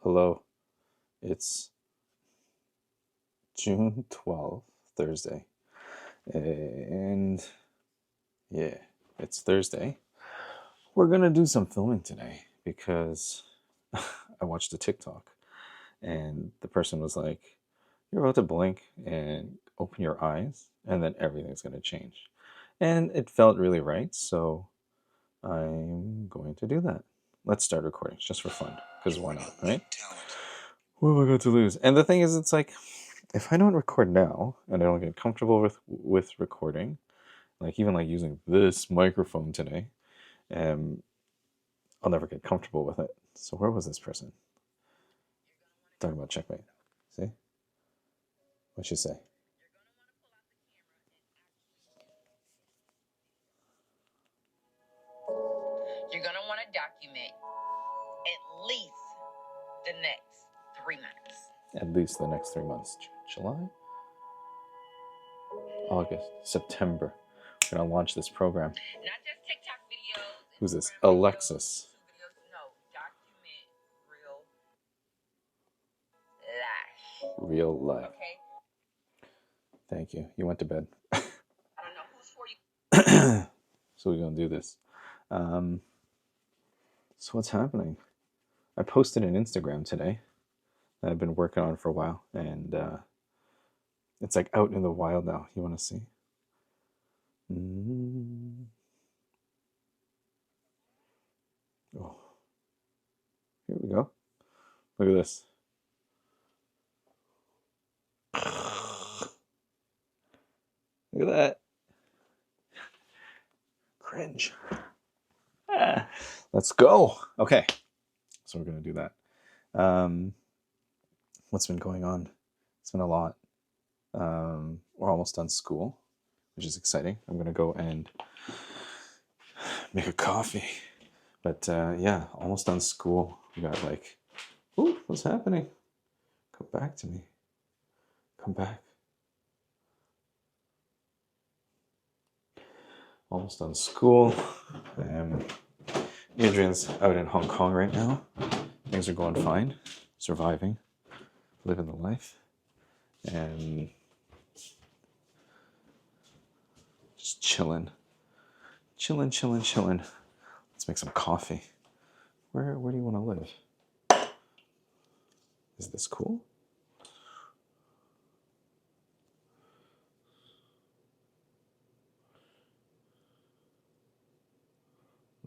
Hello, it's June 12th, Thursday. And yeah, it's Thursday. We're gonna do some filming today because I watched a TikTok and the person was like, you're about to blink and open your eyes and then everything's gonna change. And it felt really right, so I'm going to do that. Let's start recording just for fun, because why not, right? What have I got to lose? And the thing is, it's like, if I don't record now and I don't get comfortable with recording, like even like using this microphone today, I'll never get comfortable with it. So where was this person? Talking about checkmate. See? What'd she say? You're going to want to document at least the next 3 months. At least the next 3 months. July? August, September. We're going to launch this program. Not just TikTok videos. Who's this? Instagram Alexis. Videos. No, document real life. Real life. Okay? Thank you. You went to bed. I don't know who's for you. So we're going to do this. So what's happening? I posted an Instagram today that I've been working on for a while, and it's like out in the wild now. You want to see? Oh, here we go. Look at this. Look at that. Cringe. Let's go. Okay, so we're gonna do that. What's been going on? It's been a lot. We're almost done school, which is exciting. I'm gonna go and make a coffee. But yeah, almost done school. We got like, ooh, what's happening? Come back to me. Come back. Almost done school. Adrian's out in Hong Kong right now. Things are going fine. Surviving. Living the life. And just chilling. Chilling. Let's make some coffee. Where do you want to live? Is this cool?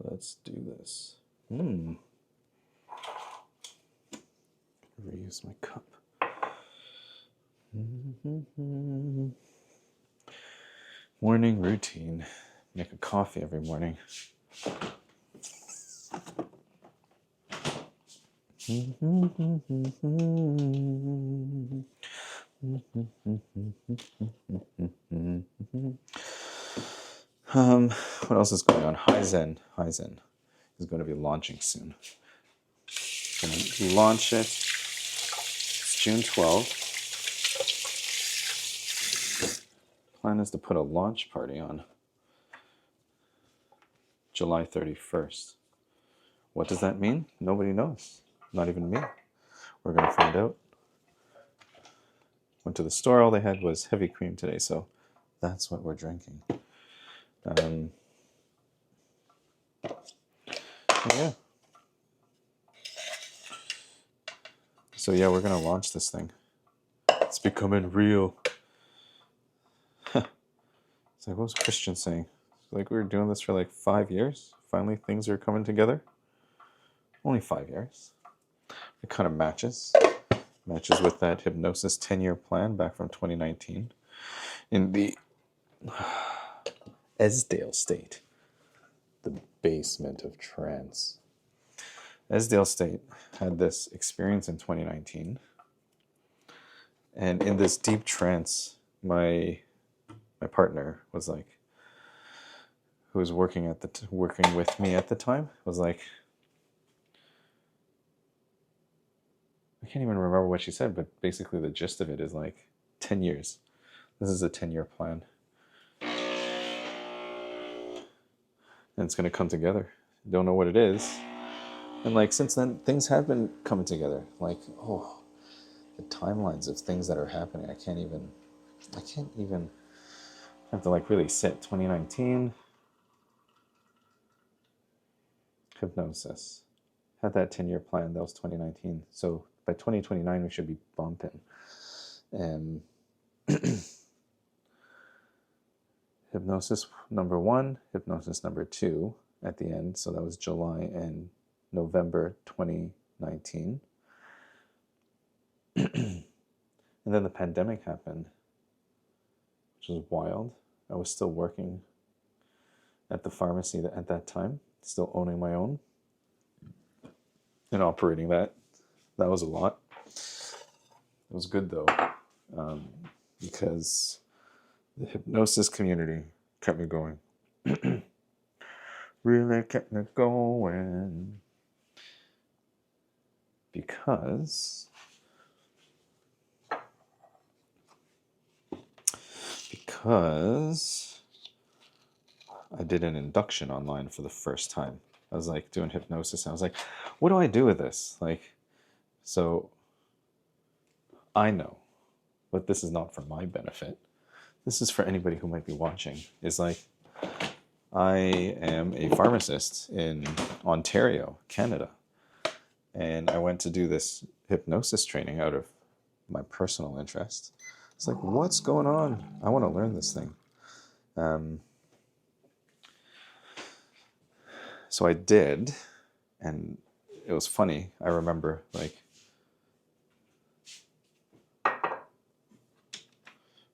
Let's do this. Reuse my cup. Morning routine. Make a coffee every morning. What else is going on? Haizhen is going to be launching soon. Going to launch it. It's June 12th. Plan is to put a launch party on July 31st. What does that mean? Nobody knows. Not even me. We're going to find out. Went to the store. All they had was heavy cream today, so that's what we're drinking. Yeah. So yeah, we're going to launch this thing. It's becoming real. It's like, what was Christian saying? Like, we were doing this for like 5 years. Finally, things are coming together. Only 5 years. It kind of matches. Matches with that Hypnosis 10-year plan back from 2019 in the Esdale state, the basement of trance. Esdale state had this experience in 2019, and in this deep trance, my partner was like, who was working with me at the time, was like, I can't even remember what she said, but basically the gist of it is like 10 years. This is a 10-year plan. And it's going to come together. Don't know what it is, And like since then, things have been coming together. Like, oh, the timelines of things that are happening. I can't even have to like really sit. 2019, hypnosis. Had that 10-year plan. That was 2019. So by 2029, we should be bumping. And hypnosis number 1, hypnosis number 2 at the end. So that was July and November 2019. And then the pandemic happened, which was wild. I was still working at the pharmacy at that time, still owning my own and operating that. That was a lot. It was good though, because the hypnosis community kept me going. Really kept me going. Because I did an induction online for the first time. I was like doing hypnosis and I was like, what do I do with this? Like, so I know, but this is not for my benefit. This is for anybody who might be watching. Is like, I am a pharmacist in Ontario, Canada. And I went to do this hypnosis training out of my personal interest. It's like, what's going on? I want to learn this thing. So I did, and it was funny. I remember, like,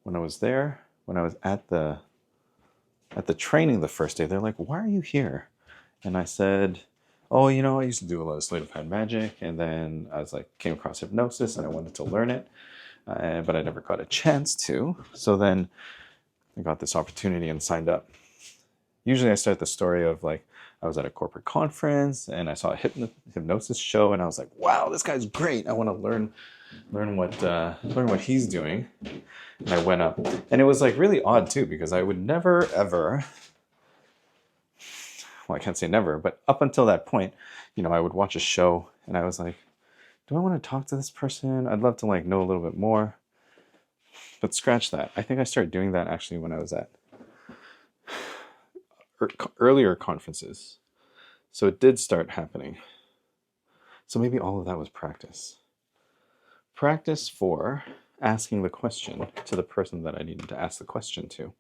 when I was there, when I was at the training the first day, they're like, "Why are you here?" And I said, "Oh, you know, I used to do a lot of sleight of hand magic, and then I was like, came across hypnosis, and I wanted to learn it, but I never got a chance to. So then I got this opportunity and signed up." Usually I start the story of like, I was at a corporate conference and I saw a hypnosis show and I was like, wow, this guy's great. I want to learn what he's doing. And I went up, and it was like really odd too, because I would never ever, well, I can't say never, but up until that point, you know, I would watch a show and I was like, do I want to talk to this person? I'd love to like know a little bit more. But scratch that. I think I started doing that actually when I was at earlier conferences. So it did start happening. So maybe all of that was practice. Practice for asking the question to the person that I needed to ask the question to,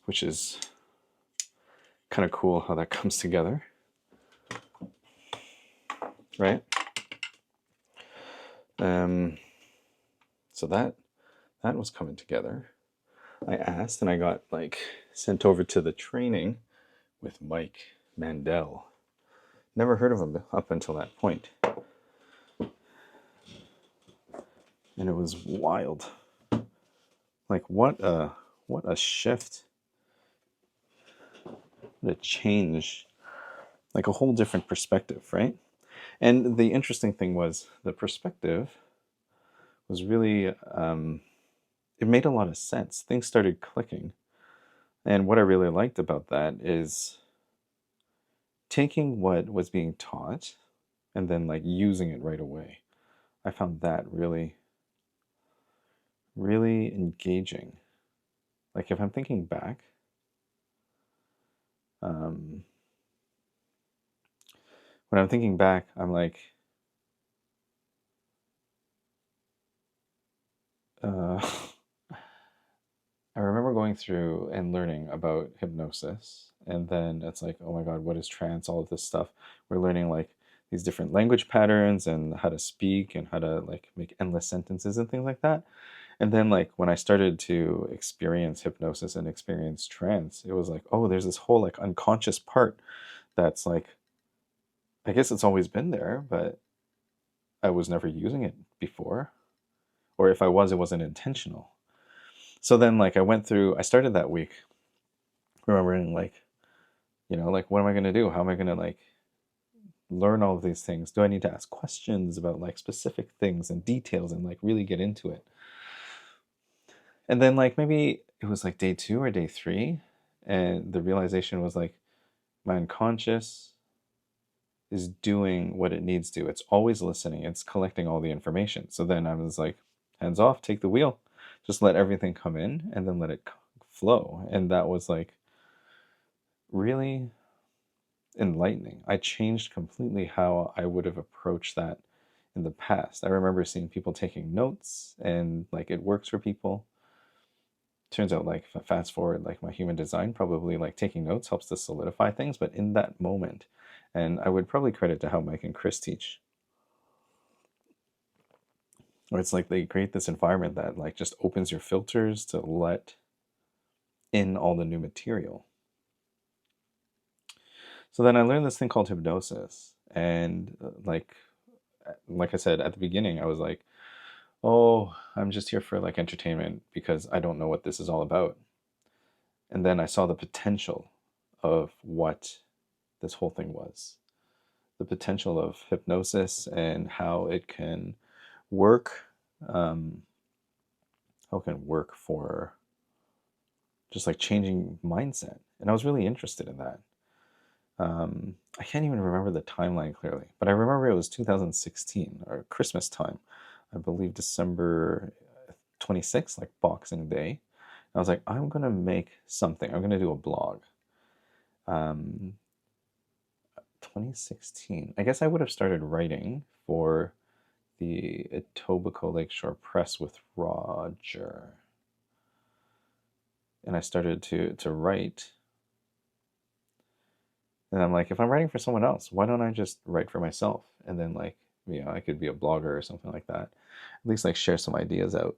which is kind of cool how that comes together, right? So that was coming together. I asked and I got like sent over to the training with Mike Mandel. Never heard of him up until that point. And it was wild. Like what a shift. What a change. Like a whole different perspective, right? And the interesting thing was the perspective was really, it made a lot of sense. Things started clicking. And what I really liked about that is taking what was being taught and then like using it right away. I found that really, really engaging. Like if I'm thinking back, when I'm thinking back, I'm like, I remember going through and learning about hypnosis, and then it's like, oh my God, what is trance? All of this stuff. We're learning like these different language patterns and how to speak and how to like make endless sentences and things like that. And then like when I started to experience hypnosis and experience trance, it was like, oh, there's this whole like unconscious part that's like, I guess it's always been there, but I was never using it before. Or if I was, it wasn't intentional. So then like I started that week remembering like, you know, like what am I going to do? How am I going to like learn all of these things? Do I need to ask questions about like specific things and details and like really get into it? And then like maybe it was like day 2 or day 3, and the realization was like my unconscious is doing what it needs to. It's always listening. It's collecting all the information. So then I was like, hands off, take the wheel. Just let everything come in and then let it flow. And that was like really enlightening. I changed completely how I would have approached that in the past. I remember seeing people taking notes and like it works for people. Turns out like fast forward, like my human design, probably like taking notes helps to solidify things, but in that moment, and I would probably credit to how Mike and Chris teach, where it's like they create this environment that like just opens your filters to let in all the new material. So then I learned this thing called hypnosis, and like I said at the beginning, I was like, oh, I'm just here for like entertainment because I don't know what this is all about. And then I saw the potential of what this whole thing was, the potential of hypnosis and how it can work, how it can work for just like changing mindset. And I was really interested in that. I can't even remember the timeline clearly, but I remember it was 2016 or Christmas time. I believe December 26th, like Boxing Day. I was like, I'm going to make something. I'm going to do a blog. 2016. I guess I would have started writing for the Etobicoke Lakeshore Press with Roger. And I started to write. And I'm like, if I'm writing for someone else, why don't I just write for myself? And then like, I could be a blogger or something like that. At least like share some ideas out.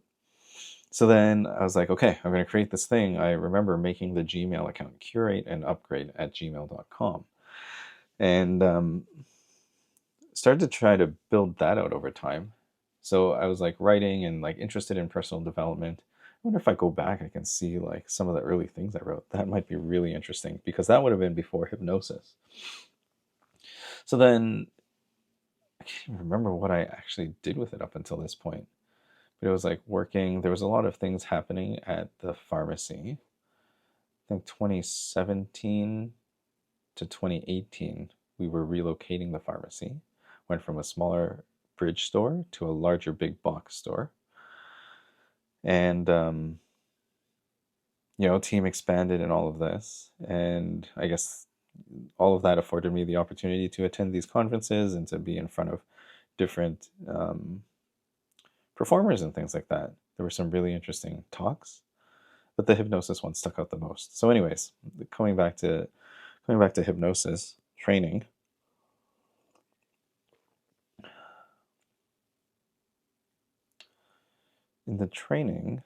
So then I was like, okay, I'm going to create this thing. I remember making the Gmail account, curate and upgrade at gmail.com. And started to try to build that out over time. So I was like writing and like interested in personal development. I wonder if I go back, I can see like some of the early things I wrote. That might be really interesting because that would have been before hypnosis. So then I can't even remember what I actually did with it up until this point. But it was like working, there was a lot of things happening at the pharmacy. I think 2017 to 2018, we were relocating the pharmacy. Went from a smaller bridge store to a larger big box store. And, team expanded in all of this. And I guess all of that afforded me the opportunity to attend these conferences and to be in front of different performers and things like that. There were some really interesting talks, but the hypnosis one stuck out the most. So anyways, coming back to hypnosis training. In the training,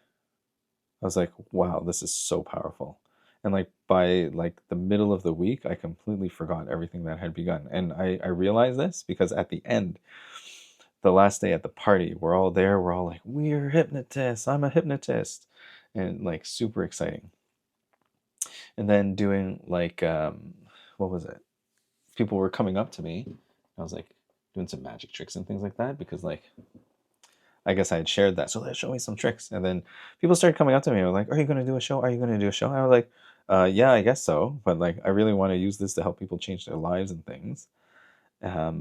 I was like, wow, this is so powerful. And like by like the middle of the week, I completely forgot everything that had begun. And I realized this because at the end, the last day at the party, we're all there. We're all like, we're hypnotists. I'm a hypnotist. And like super exciting. And then doing like, what was it? People were coming up to me. I was like doing some magic tricks and things like that because like I guess I had shared that. So they showed me some tricks. And then people started coming up to me and were like, are you going to do a show? Are you going to do a show? And I was like, yeah, I guess so. But like, I really want to use this to help people change their lives and things. I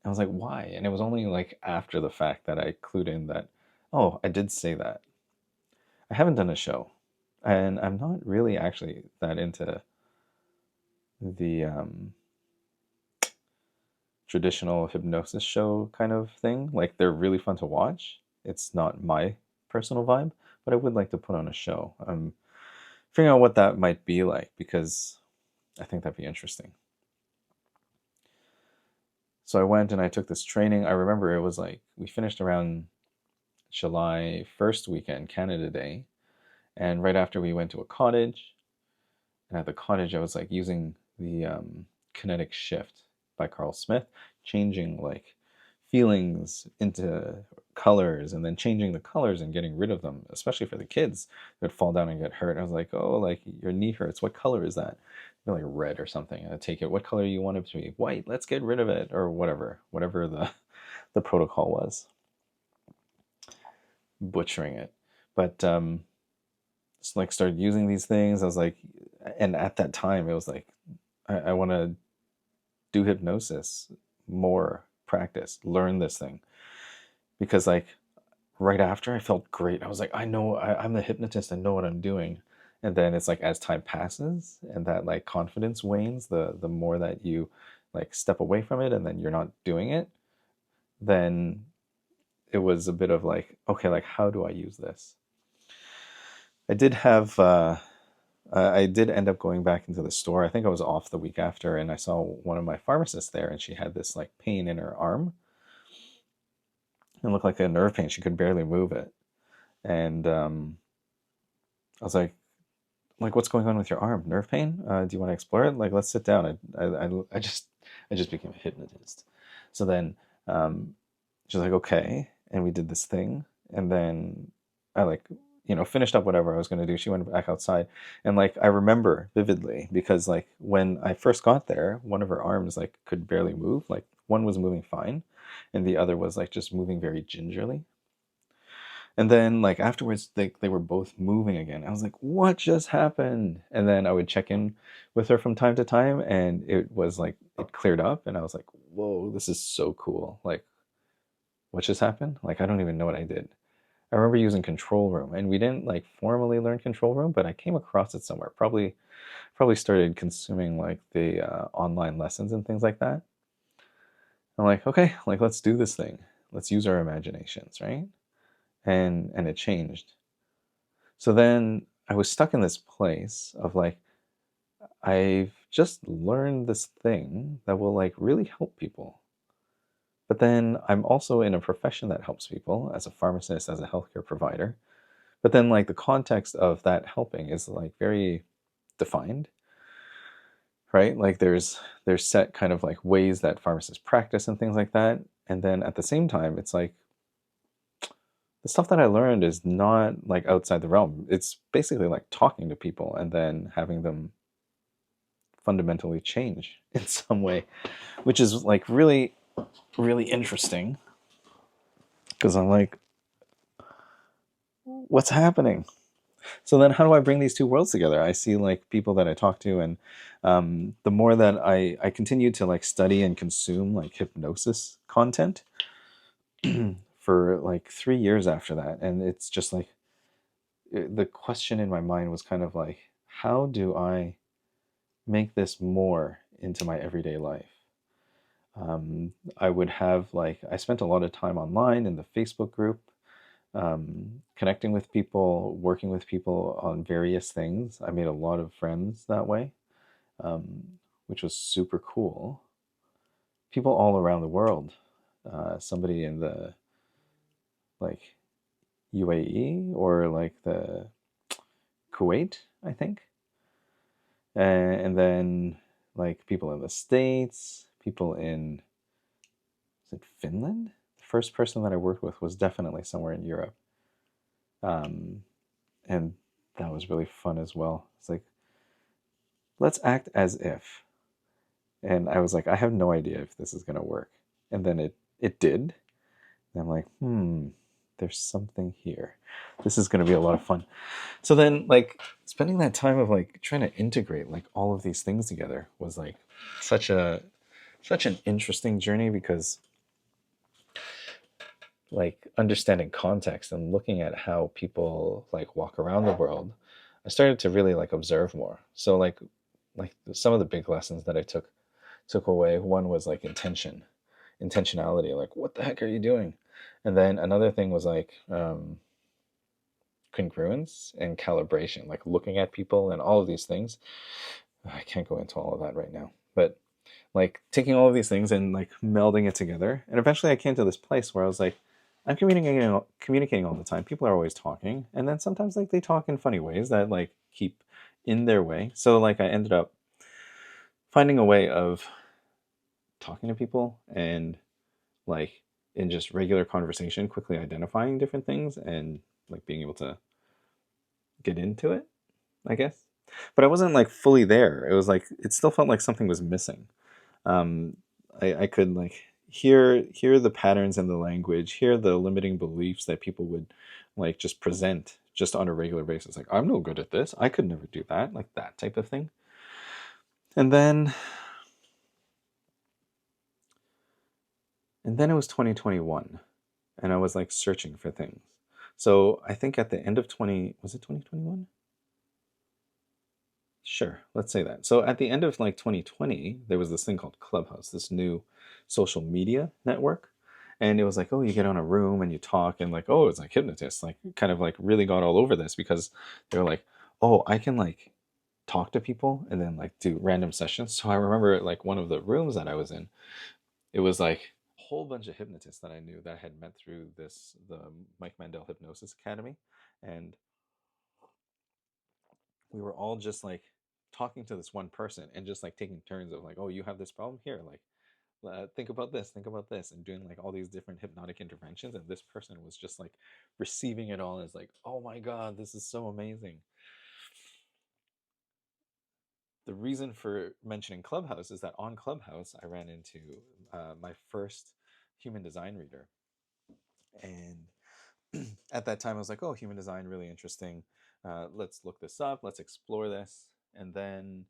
was like, why? And it was only like after the fact that I clued in that, oh, I did say that. I haven't done a show. And I'm not really actually that into the traditional hypnosis show kind of thing. Like they're really fun to watch. It's not my personal vibe, but I would like to put on a show. I'm figuring out what that might be like because I think that'd be interesting. So I went and I took this training. I remember it was like we finished around July 1st weekend, Canada Day. And right after we went to a cottage. And at the cottage, I was like using the kinetic shift by Carl Smith, changing like feelings into colors and then changing the colors and getting rid of them, especially for the kids that fall down and get hurt. I was like, oh, like your knee hurts. What color is that? Like red or something. And I take it. What color you want it to be? White. Let's get rid of it or whatever the protocol was. Butchering it, but just like started using these things. I was like, and at that time it was like I want to do hypnosis more, practice, learn this thing. Because like right after, I felt great. I was like, I know, I'm the hypnotist. I know what I'm doing. And then it's like as time passes and that like confidence wanes, the more that you like step away from it and then you're not doing it, then it was a bit of like, okay, like how do I use this? I did have I did end up going back into the store. I think I was off the week after, and I saw one of my pharmacists there, and she had this like pain in her arm. It looked like a nerve pain. She could barely move it, and I was like, what's going on with your arm? Nerve pain? Do you want to explore it? Like, let's sit down. I just became a hypnotist. So then she's like, okay, and we did this thing, and then I like finished up whatever I was going to do. She went back outside, and like I remember vividly because like when I first got there, one of her arms like could barely move. Like one was moving fine, and the other was like just moving very gingerly. And then like afterwards they were both moving again. I was like, what just happened? And then I would check in with her from time to time, and it was like it cleared up, and I was like, whoa, this is so cool. Like, what just happened? Like, I don't even know what I did. I remember using control room, and we didn't like formally learn control room, but I came across it somewhere. Probably started consuming like the online lessons and things like that. I'm like, okay, like let's do this thing. Let's use our imaginations, right? And it changed. So then I was stuck in this place of like, I've just learned this thing that will like really help people. But then I'm also in a profession that helps people as a pharmacist, as a healthcare provider. But then like the context of that helping is like very defined, right? Like there's set kind of like ways that pharmacists practice and things like that. And then at the same time, it's like the stuff that I learned is not like outside the realm. It's basically like talking to people and then having them fundamentally change in some way, which is like really, really interesting because I'm like, what's happening? So then how do I bring these two worlds together? I see like people that I talk to, and the more that I continue to like study and consume like hypnosis content for like 3 years after that. And it's just like the question in my mind was kind of like, how do I make this more into my everyday life? I would have like, I spent a lot of time online in the Facebook group, connecting with people, working with people on various things. I made a lot of friends that way, which was super cool. People all around the world. Somebody in the like UAE or like the Kuwait, I think. And then like people in the States, people in, is it Finland? The first person that I worked with was definitely somewhere in Europe. Um, and that was really fun as well. It's like, let's act as if. And I was like, I have no idea if this is going to work. And then it did. And I'm like, there's something here. This is going to be a lot of fun. So then, like, spending that time of like trying to integrate like all of these things together was like such an interesting journey because like understanding context and looking at how people like walk around the world, I started to really like observe more. So like some of the big lessons that I took away, one was like intentionality, like what the heck are you doing? And then another thing was like congruence and calibration, like looking at people and all of these things. I can't go into all of that right now, but like taking all of these things and like melding it together. And eventually I came to this place where I was like, I'm communicating all the time. People are always talking. And then sometimes like they talk in funny ways that like keep in their way. So like I ended up finding a way of talking to people and like in just regular conversation, quickly identifying different things and like being able to get into it, I guess. But I wasn't like fully there. It was like it still felt like something was missing. Um, I could like hear the patterns in the language, hear the limiting beliefs that people would like just present just on a regular basis. Like I'm no good at this. I could never do that. Like that type of thing. And then And then it was 2021, and I was like searching for things. So I think at the end of 20, was it 2021? Sure, let's say that. So at the end of like 2020, there was this thing called Clubhouse, this new social media network. And it was like, oh, you get on a room and you talk, and like, oh, it's like hypnotists, like kind of like really got all over this because they were like, oh, I can like talk to people and then like do random sessions. So I remember like one of the rooms that I was in, it was like a whole bunch of hypnotists that I knew that I had met through the Mike Mandel Hypnosis Academy. And we were all just like talking to this one person and just like taking turns of like, oh, you have this problem here, like think about this, and doing like all these different hypnotic interventions. And this person was just like receiving it all as like, oh my god, this is so amazing. The reason for mentioning Clubhouse is that on Clubhouse I ran into my first human design reader. And at that time I was like, oh, human design, really interesting. Let's look this up, let's explore this. And then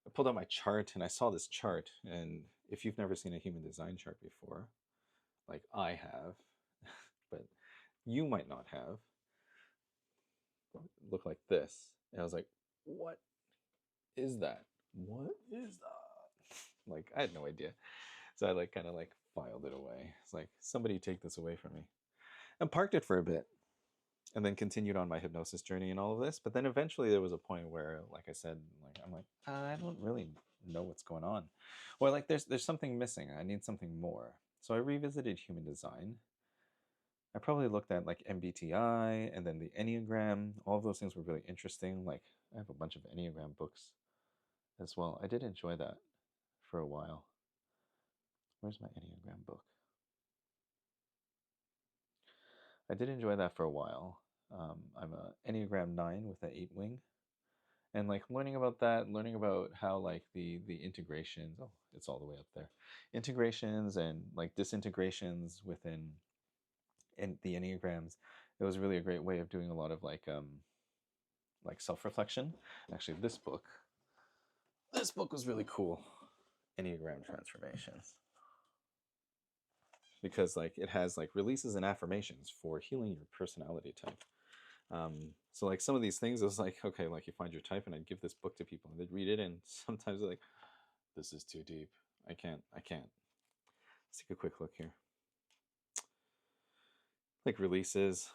I pulled out my chart and I saw this chart. And if you've never seen a human design chart before, like I have, but you might not have, look like this. And I was like, what is that? What is that? Like, I had no idea. So I like kind of like filed it away. It's like, somebody take this away from me. And parked it for a bit and then continued on my hypnosis journey and all of this. But then eventually there was a point where, like I said, like I'm like, I don't really know what's going on, or like there's something missing. I need something more. So I revisited human design. I probably looked at like MBTI and then the Enneagram. All of those things were really interesting. Like I have a bunch of Enneagram books as well. I did enjoy that for a while. Where's my Enneagram book? I did enjoy that for a while. I'm a Enneagram 9 with an 8 wing, and like learning about that, learning about how like the integrations, oh, it's all the way up there, integrations and like disintegrations within in the Enneagrams. It was really a great way of doing a lot of like self-reflection. Actually, this book was really cool, Enneagram Transformations, because like it has like releases and affirmations for healing your personality type. So like some of these things, it was like, okay, like you find your type, and I'd give this book to people and they'd read it, and sometimes they're like, this is too deep. I can't. Let's take a quick look here. Like releases.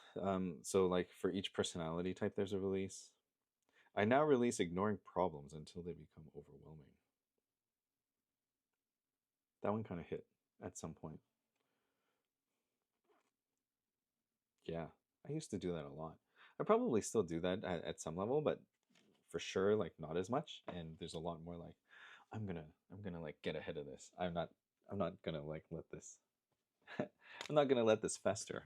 So like for each personality type, there's a release. I now release ignoring problems until they become overwhelming. That one kind of hit at some point. Yeah, I used to do that a lot. I probably still do that at some level, but for sure, like not as much. And there's a lot more like, I'm gonna like get ahead of this. I'm not gonna like let this I'm not gonna let this fester.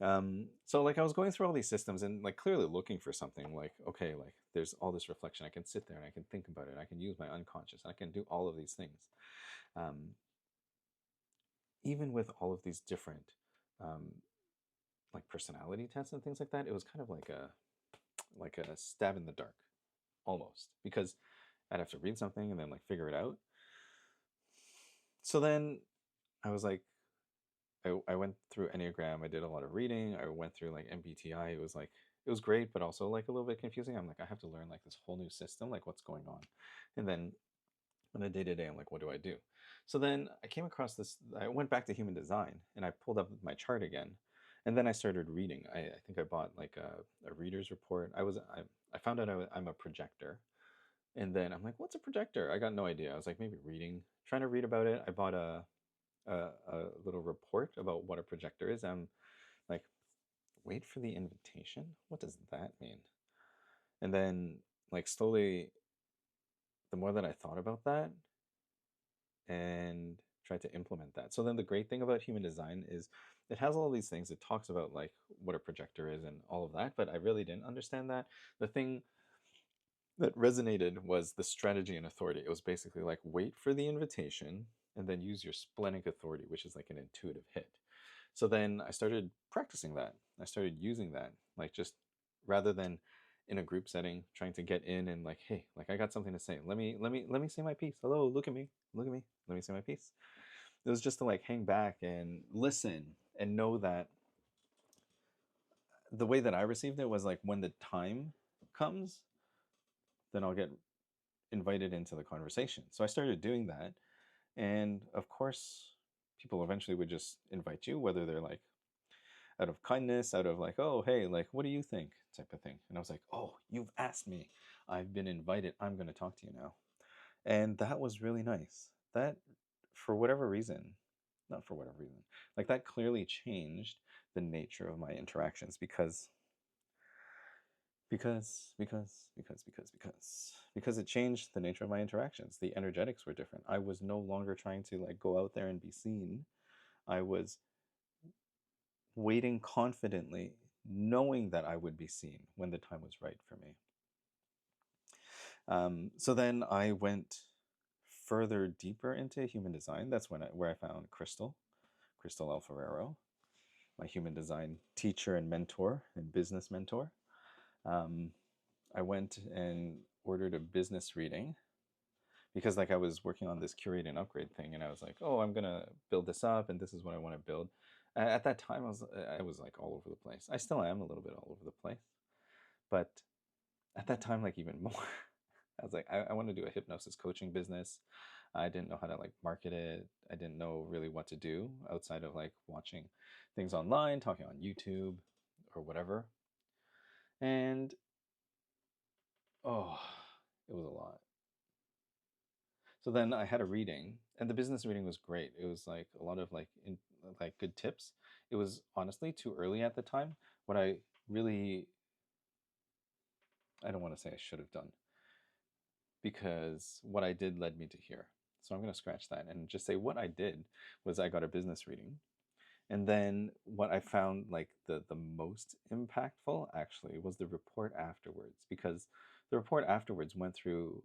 So like I was going through all these systems and like clearly looking for something like, okay, like there's all this reflection. I can sit there and I can think about it. I can use my unconscious. I can do all of these things. Um, Even with all of these different um, like personality tests and things like that, it was kind of like a stab in the dark almost, because I'd have to read something and then like figure it out. So then I was like, I went through Enneagram. I did a lot of reading. I went through like MBTI. It was like, it was great, but also like a little bit confusing. I'm like, I have to learn like this whole new system, like what's going on. And then on a day to day, I'm like, what do I do? So then I came across this. I went back to human design and I pulled up my chart again. And then I started reading. I think I bought like a reader's report. I found out I'm a projector. And then I'm like, what's a projector? I got no idea. I was like, maybe reading, trying to read about it. I bought a little report about what a projector is. I'm like, wait for the invitation? What does that mean? And then, like, slowly, the more that I thought about that and tried to implement that. So then the great thing about human design is it has all these things. It talks about like what a projector is and all of that, but I really didn't understand that. The thing that resonated was the strategy and authority. It was basically like wait for the invitation and then use your splenic authority, which is like an intuitive hit. So then I started practicing that. I started using that, like just rather than in a group setting trying to get in and like, hey, like I got something to say. Let me say my piece. Hello, look at me. Look at me. Let me say my piece. It was just to like hang back and listen and know that the way that I received it was like when the time comes, then I'll get invited into the conversation. So I started doing that. And of course, people eventually would just invite you, whether they're like out of kindness, out of like, oh, hey, like, what do you think? Type of thing. And I was like, oh, you've asked me. I've been invited. I'm going to talk to you now. And that was really nice. That, for whatever reason, not for whatever reason, like that clearly changed the nature of my interactions because it changed the nature of my interactions. The energetics were different. I was no longer trying to like go out there and be seen. I was waiting confidently, knowing that I would be seen when the time was right for me. So then I went further deeper into human design. That's where I found Crystal Alfarero, my human design teacher and mentor and business mentor. I went and ordered a business reading because like I was working on this curate and upgrade thing, and I was like, oh, I'm gonna build this up, and this is what I want to build. At that time, I was like all over the place. I still am a little bit all over the place, but at that time, like even more. I was like, I want to do a hypnosis coaching business. I didn't know how to like market it. I didn't know really what to do outside of like watching things online, talking on YouTube or whatever. And oh, it was a lot. So then I had a reading, and the business reading was great. It was like a lot of like good tips. It was honestly too early at the time. What I don't want to say I should have done, because what I did led me to here. So I'm going to scratch that and just say what I did was I got a business reading. And then what I found like the most impactful actually was the report afterwards, because the report afterwards went through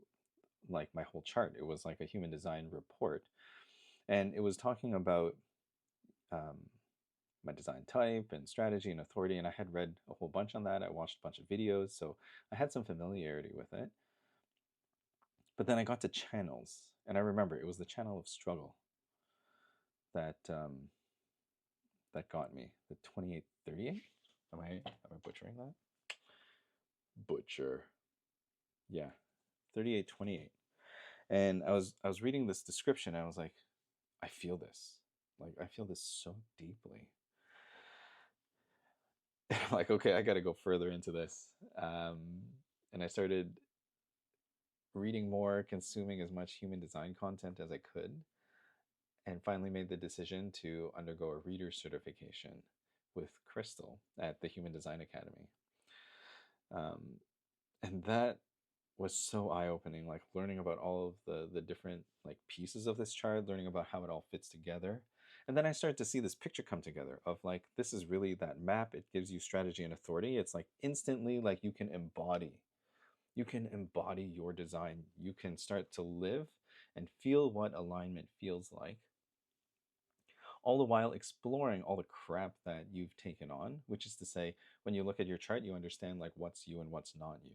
like my whole chart. It was like a human design report, and it was talking about um, my design type and strategy and authority. And I had read a whole bunch on that. I watched a bunch of videos, so I had some familiarity with it. But then I got to channels, and I remember it was the channel of struggle that that got me. The 2838. Am I butchering that? Butcher. Yeah, 3828. And I was reading this description, and I was like, I feel this. Like I feel this so deeply. And I'm like, okay, I got to go further into this. And I started reading more, consuming as much human design content as I could, and finally made the decision to undergo a reader certification with Crystal at the Human Design Academy. Um, and that was so eye-opening, like learning about all of the different like pieces of this chart, learning about how it all fits together. And then I started to see this picture come together of like, this is really that map. It gives you strategy and authority. It's like instantly like you can embody your design. You can start to live and feel what alignment feels like, all the while exploring all the crap that you've taken on, which is to say, when you look at your chart, you understand like what's you and what's not you.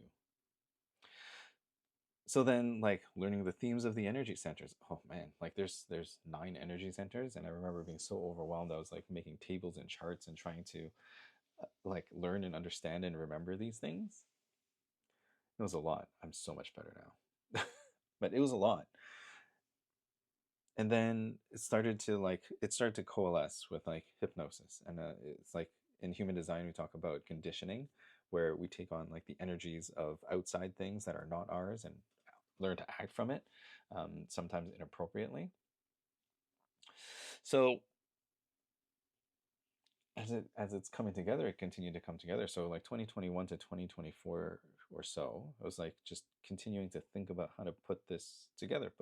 So then like learning the themes of the energy centers. Oh man, like there's 9 energy centers, and I remember being so overwhelmed. I was like making tables and charts and trying to like learn and understand and remember these things. It was a lot. I'm so much better now. But it was a lot. And then it started to coalesce with like hypnosis, and it's like in human design we talk about conditioning, where we take on like the energies of outside things that are not ours and learn to act from it, sometimes inappropriately. So as it's coming together, it continued to come together. So like 2021 to 2024 or so, I was like just continuing to think about how to put this together.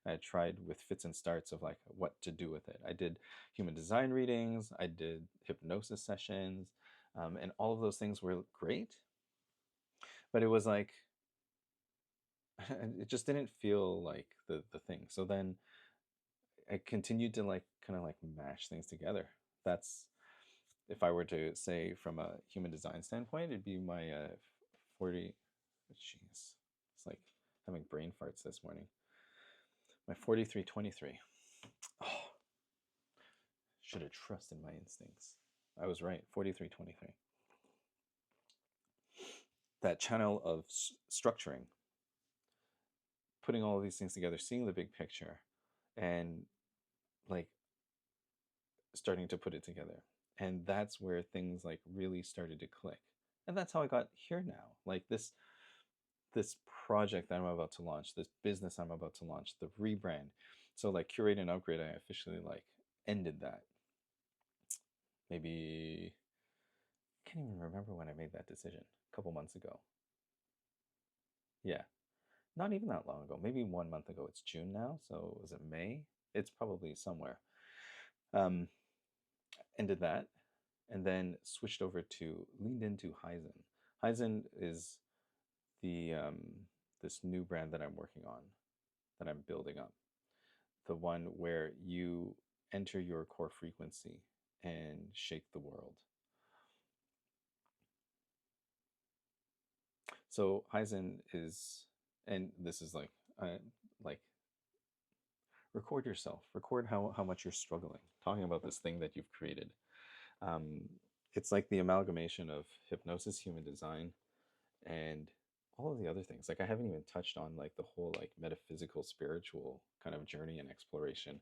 I tried with fits and starts of like what to do with it. I did human design readings, I did hypnosis sessions, and all of those things were great, but it was like it just didn't feel like the thing. So then I continued to like kind of like mash things together. That's, if I were to say from a human design standpoint, it'd be my 40. Jeez, it's like having brain farts this morning. My 4323. Oh, should have trusted my instincts. I was right. 4323. That channel of structuring, putting all of these things together, seeing the big picture, and like starting to put it together. And that's where things like really started to click. And that's how I got here now. Like this project that I'm about to launch, this business I'm about to launch, the rebrand. So like curate and upgrade, I officially like ended that. Maybe I can't even remember when I made that decision. A couple months ago. Yeah. Not even that long ago. Maybe 1 month ago. It's June now, so was it May? It's probably somewhere. Um, Ended that, and then switched over to leaned into Haizhen. Haizhen is the this new brand that I'm working on, that I'm building up. The one where you enter your core frequency and shake the world. So Haizhen is, and this is like record yourself, record how much you're struggling, talking about this thing that you've created. Um, it's like the amalgamation of hypnosis, human design, and all of the other things. Like I haven't even touched on like the whole like metaphysical, spiritual kind of journey and exploration,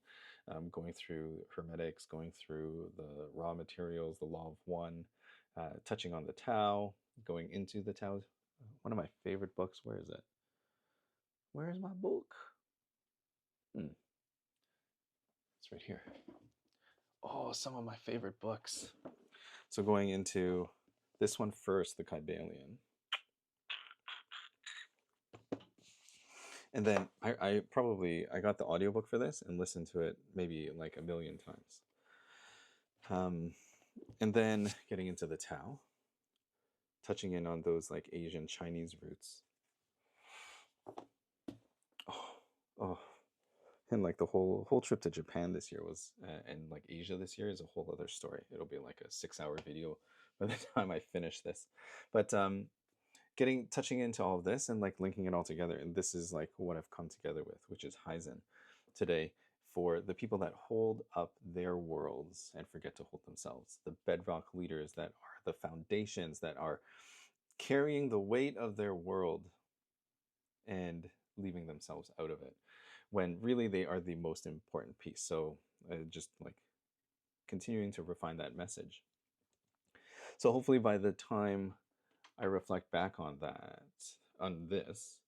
going through hermetics, going through the raw materials, the law of one, touching on the Tao, going into the Tao. One of my favorite books. Where is it? Where is my book? It's right here. Oh, some of my favorite books. So going into this one first, the Kybalion. And then I got the audiobook for this and listened to it maybe like a million times. And then getting into the Tao, touching in on those like Asian Chinese roots. Oh, oh. And like the whole trip to Japan this year was, and like Asia this year is a whole other story. It'll be like a 6-hour video by the time I finish this. But touching into all of this and like linking it all together, and this is like what I've come together with, which is Haizhen today, for the people that hold up their worlds and forget to hold themselves, the bedrock leaders that are the foundations that are carrying the weight of their world and leaving themselves out of it, when really they are the most important piece. So just like continuing to refine that message. So hopefully by the time I reflect back on this,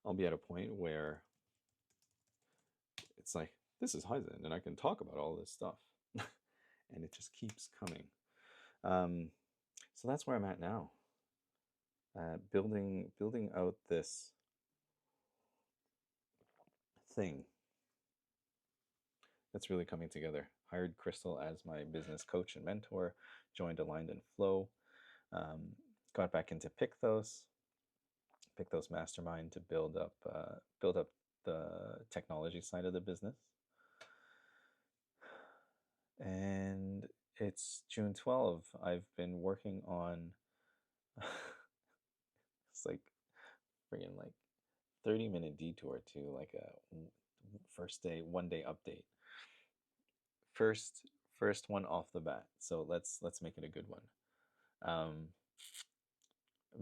I'll be at a point where it's like, this is Haizhen, and I can talk about all this stuff. And it just keeps coming. So that's where I'm at now. Building out this thing that's really coming together. Hired Crystal as my business coach and mentor, joined Aligned and Flow, got back into Picthos Mastermind to build up the technology side of the business. And it's June 12th. I've been working on it's like bringing like 30-minute detour to like a first day, 1 day update. First one off the bat. So let's make it a good one. I've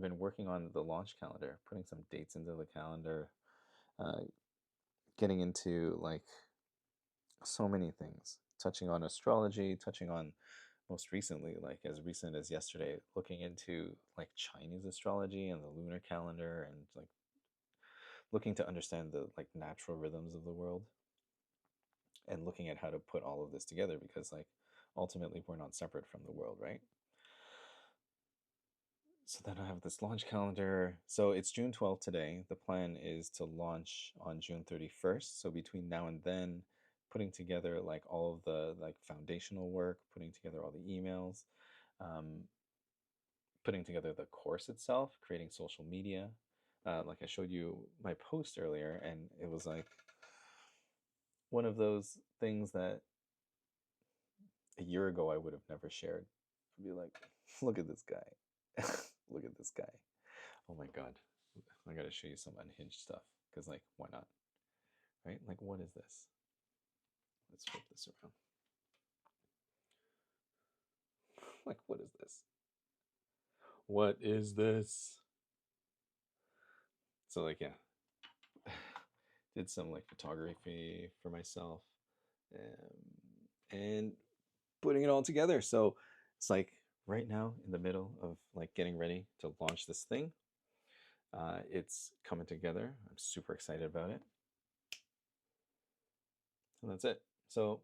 been working on the launch calendar, putting some dates into the calendar, getting into like so many things, touching on astrology, touching on most recently, like as recent as yesterday, looking into like Chinese astrology and the lunar calendar, and like looking to understand the like natural rhythms of the world, and looking at how to put all of this together, because like ultimately we're not separate from the world, right? So then I have this launch calendar. So it's June 12th today. The plan is to launch on June 31st. So between now and then, putting together like all of the like foundational work, putting together all the emails, putting together the course itself, creating social media. Like I showed you my post earlier, and it was like one of those things that a year ago I would have never shared. I'd be like, look at this guy. Look at this guy. Oh my God. I gotta show you some unhinged stuff. Because, like, why not? Right? Like, what is this? Let's flip this around. Like, what is this? What is this? So like, yeah, did some like photography for myself, and putting it all together. So it's like right now in the middle of like getting ready to launch this thing. It's coming together. I'm super excited about it. And that's it. So